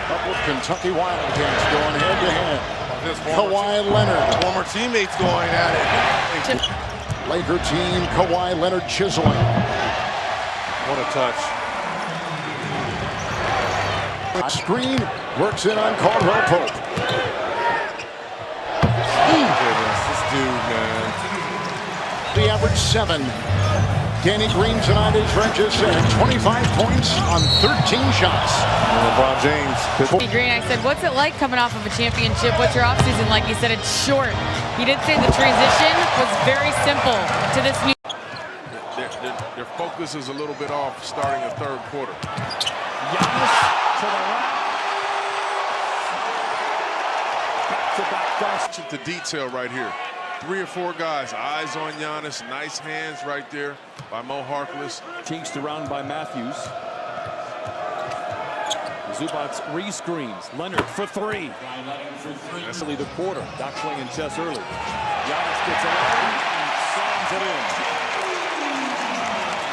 Couple of Kentucky Wildcats going head-to-head. Kawhi Leonard. Former teammates going at it. Laker team, Kawhi Leonard chiseling. What a touch. Screen works in on Caldwell Pope. This dude, man. The average 7. Danny Green tonight, as Fred just said, 25 points on 13 shots. And LeBron James. Green, I said, what's it like coming off of a championship? What's your offseason like? He said it's short. He did say the transition was very simple to this new. Their focus is a little bit off starting a third quarter. Giannis to the right. Back-to-back dunks. To detail right here. 3 or 4 guys, eyes on Giannis. Nice hands right there by Mo Harkless. Chased around by Matthews. Zubac's re-screens. Leonard for 3. That's only the quarter. Doc swinging chest early. Giannis gets it out and slams it in.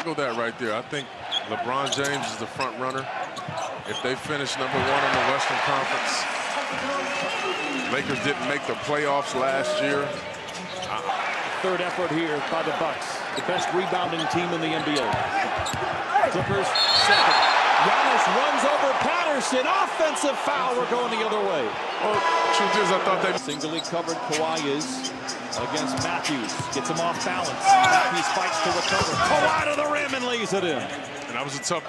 Look at that right there. I think LeBron James is the front runner. If they finish #1 in the Western Conference, Lakers didn't make the playoffs last year. Third effort here by the Bucks. The best rebounding team in the NBA. Clippers second. Giannis runs over Patterson. Offensive foul. We're going the other way. Well, truth is, I thought they Singly covered Kawhi is against Matthews. Gets him off balance. Matthews fights to recover. Kawhi to the rim and lays it in. and that was a tough.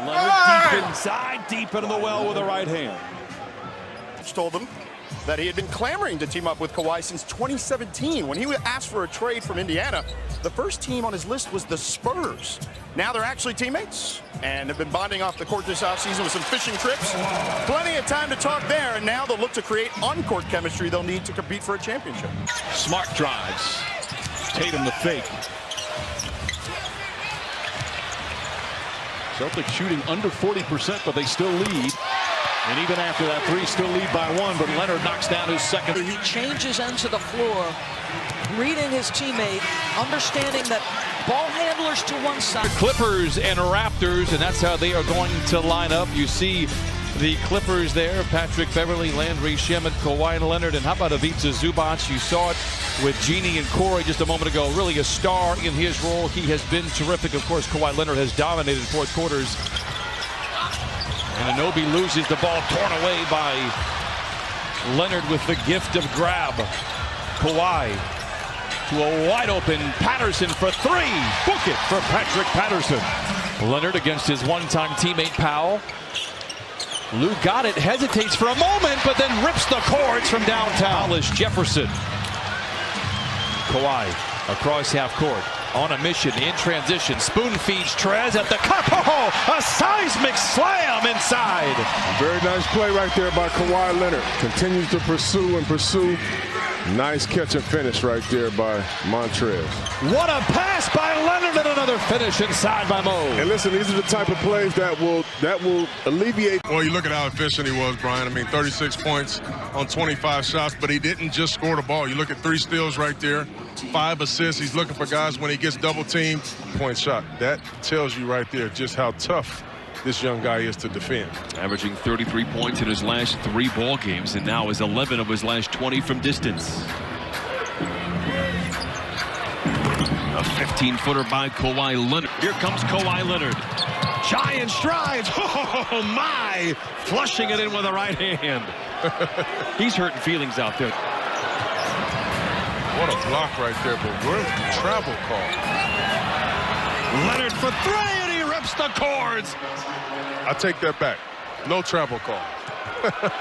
Leonard deep inside, deep into the well with the right hand. Told them that he had been clamoring to team up with Kawhi since 2017. When he asked for a trade from Indiana, the first team on his list was the Spurs. Now they're actually teammates and have been bonding off the court this offseason with some fishing trips. Plenty of time to talk there, and now they'll look to create on-court chemistry they'll need to compete for a championship. Smart drives. Tatum the fake. Celtics shooting under 40%, but they still lead. And even after that three, still lead by 1, but Leonard knocks down his second. He changes ends of the floor, reading his teammate, understanding that ball handlers to one side. Clippers and Raptors, and that's how they are going to line up. You see the Clippers there, Patrick Beverley, Landry Shamet, Kawhi Leonard, and how about Ivica Zubac? You saw it with Genie and Corey just a moment ago. Really a star in his role. He has been terrific. Of course, Kawhi Leonard has dominated fourth quarters. And Anunoby loses the ball, torn away by Leonard with the gift of grab. Kawhi to a wide open Patterson for 3. Book it for Patrick Patterson. Leonard against his one-time teammate Powell. Lou got it, hesitates for a moment, but then rips the cords from downtown. Jefferson. Kawhi across half court. On a mission in transition. Spoon feeds Trez at the cup. Oh, a seismic slam inside. Very nice play right there by Kawhi Leonard. Continues to pursue and pursue. Nice catch and finish right there by Montrez. What a pass by Leonard and another finish inside by Mo. And listen, these are the type of plays that will alleviate. Well, you look at how efficient he was, Brian. I mean, 36 points on 25 shots, but he didn't just score the ball. You look at 3 steals right there, 5 assists. He's looking for guys when he gets double teamed. Point shot. That tells you right there just how tough this young guy is to defend. Averaging 33 points in his last 3 ball games, and now is 11 of his last 20 from distance. A 15-footer by Kawhi Leonard. Here comes Kawhi Leonard. Giant strides. Oh, my. Flushing it in with the right hand. He's hurting feelings out there. What a block right there, but where's the travel call? Leonard for 3, and he rips the cords. I take that back. No travel call.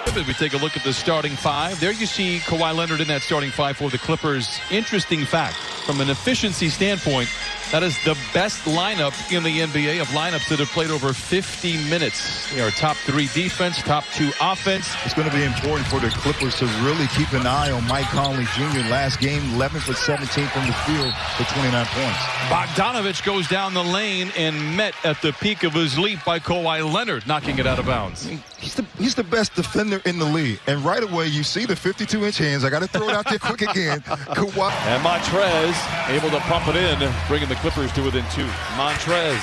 If we take a look at the starting 5, there you see Kawhi Leonard in that starting 5 for the Clippers. Interesting fact, from an efficiency standpoint, that is the best lineup in the NBA of lineups that have played over 50 minutes. They are top 3 defense, top 2 offense. It's going to be important for the Clippers to really keep an eye on Mike Conley Jr. Last game, 11 for 17 from the field for 29 points. Bogdanovich goes down the lane and met at the peak of his leap by Kawhi Leonard, knocking it out of bounds. He's the best defender in the league. And right away, you see the 52-inch hands. I got to throw it out there quick again. Kawhi. And Montrez able to pump it in, bringing the Clippers to within 2. Montrez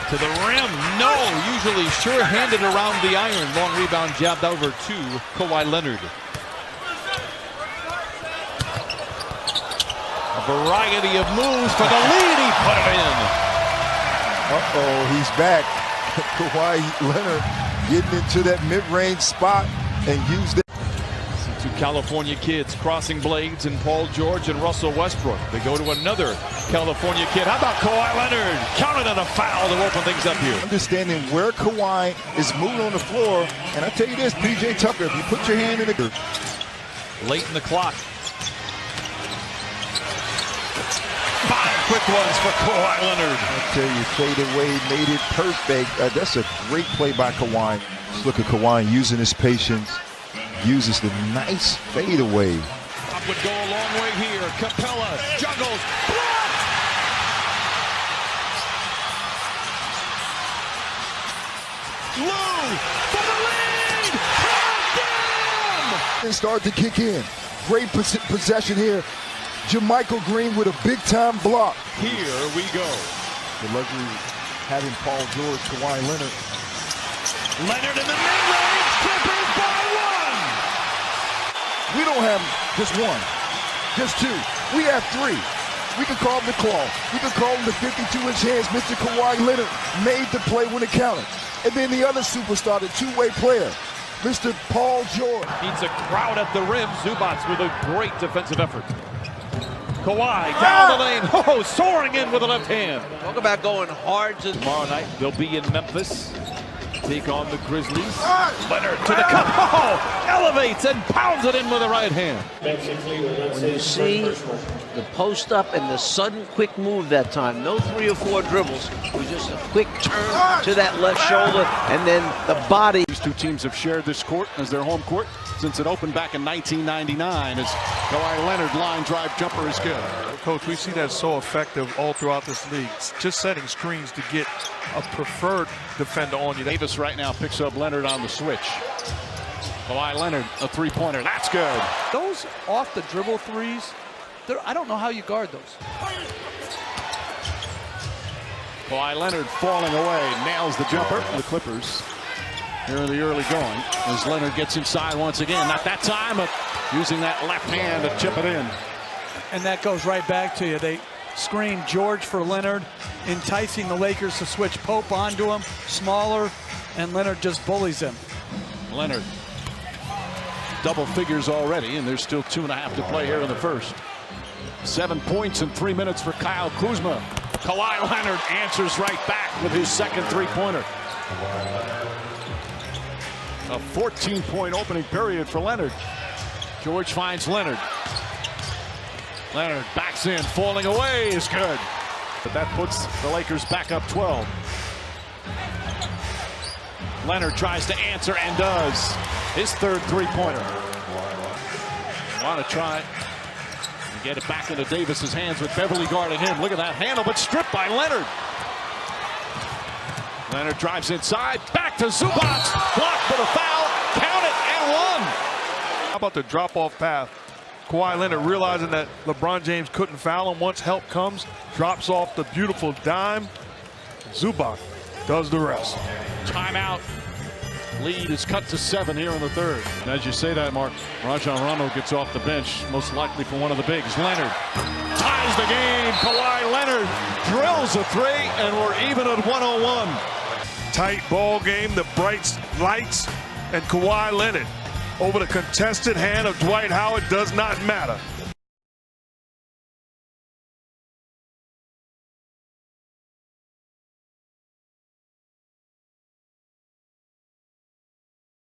To the rim, no, usually sure-handed around the iron. Long rebound jabbed over to Kawhi Leonard. A variety of moves for the lead, he put it in. Uh-oh, he's back. Kawhi Leonard getting into that mid-range spot and used it. Two California kids crossing blades, and Paul George and Russell Westbrook. They go to another California kid. How about Kawhi Leonard? Counted on a foul to open things up here. Understanding where Kawhi is moving on the floor. And I tell you this, P.J. Tucker, if you put your hand in the... Late in the clock. 5 quick ones for Kawhi Leonard. I tell you, fade away, made it perfect. That's a great play by Kawhi. Just look at Kawhi using his patience. Uses the nice fadeaway. Up would go a long way here. Capella juggles. Blocked! Lou for the lead! Countdown! And start to kick in. Great possession here. Jermichael Green with a big-time block. Here we go. The luxury having Paul George, Kawhi Leonard. Leonard in the mid-range. Clippers by 1. We don't have just one, just two. We have 3. We can call him the claw. We can call him the 52-inch hands. Mr. Kawhi Leonard made the play when it counted. And then the other superstar, the two-way player, Mr. Paul George. Needs a crowd at the rim. Zubats with a great defensive effort. Kawhi down the lane. Oh, soaring in with the left hand. Talk about going hard. Tomorrow night, they'll be in Memphis. Take on the Grizzlies. Leonard to the cup. Oh, elevates and pounds it in with the right hand. When you see the post up and the sudden quick move that time, no 3 or 4 dribbles, it was just a quick turn to that left shoulder and then the body. These two teams have shared this court as their home court since it opened back in 1999. As Kawhi Leonard line drive jumper is good. Coach, we see that so effective all throughout this league. Just setting screens to get a preferred defender on you. Davis right now picks up Leonard on the switch. Kawhi Leonard, a three-pointer. That's good. Those off the dribble threes, I don't know how you guard those. Kawhi Leonard falling away, nails the jumper. The Clippers here in the early going as Leonard gets inside once again. Not that time, but using that left hand to chip it in. And that goes right back to you. They screen George for Leonard, enticing the Lakers to switch Pope onto him, smaller, and Leonard just bullies him. Leonard, double figures already, and there's still 2.5 to play here in the first. 7 points in 3 minutes for Kyle Kuzma. Kawhi Leonard answers right back with his second three-pointer. A 14-point opening period for Leonard. George finds Leonard. Leonard backs in, falling away is good. But that puts the Lakers back up 12. Leonard tries to answer and does. His third three-pointer. Want to try and get it back into Davis's hands with Beverly guarding him. Look at that handle, but stripped by Leonard. Leonard drives inside, back to Zubats. Blocked for the foul, count it, and one. How about the drop-off path? Kawhi Leonard realizing that LeBron James couldn't foul him. Once help comes, drops off the beautiful dime. Zubac does the rest. Timeout. Lead is cut to 7 here in the third. And as you say that, Mark, Rajon Rondo gets off the bench, most likely for one of the bigs. Leonard ties the game. Kawhi Leonard drills a three, and we're even at 101. Tight ball game, the bright lights, and Kawhi Leonard over the contested hand of Dwight Howard does not matter.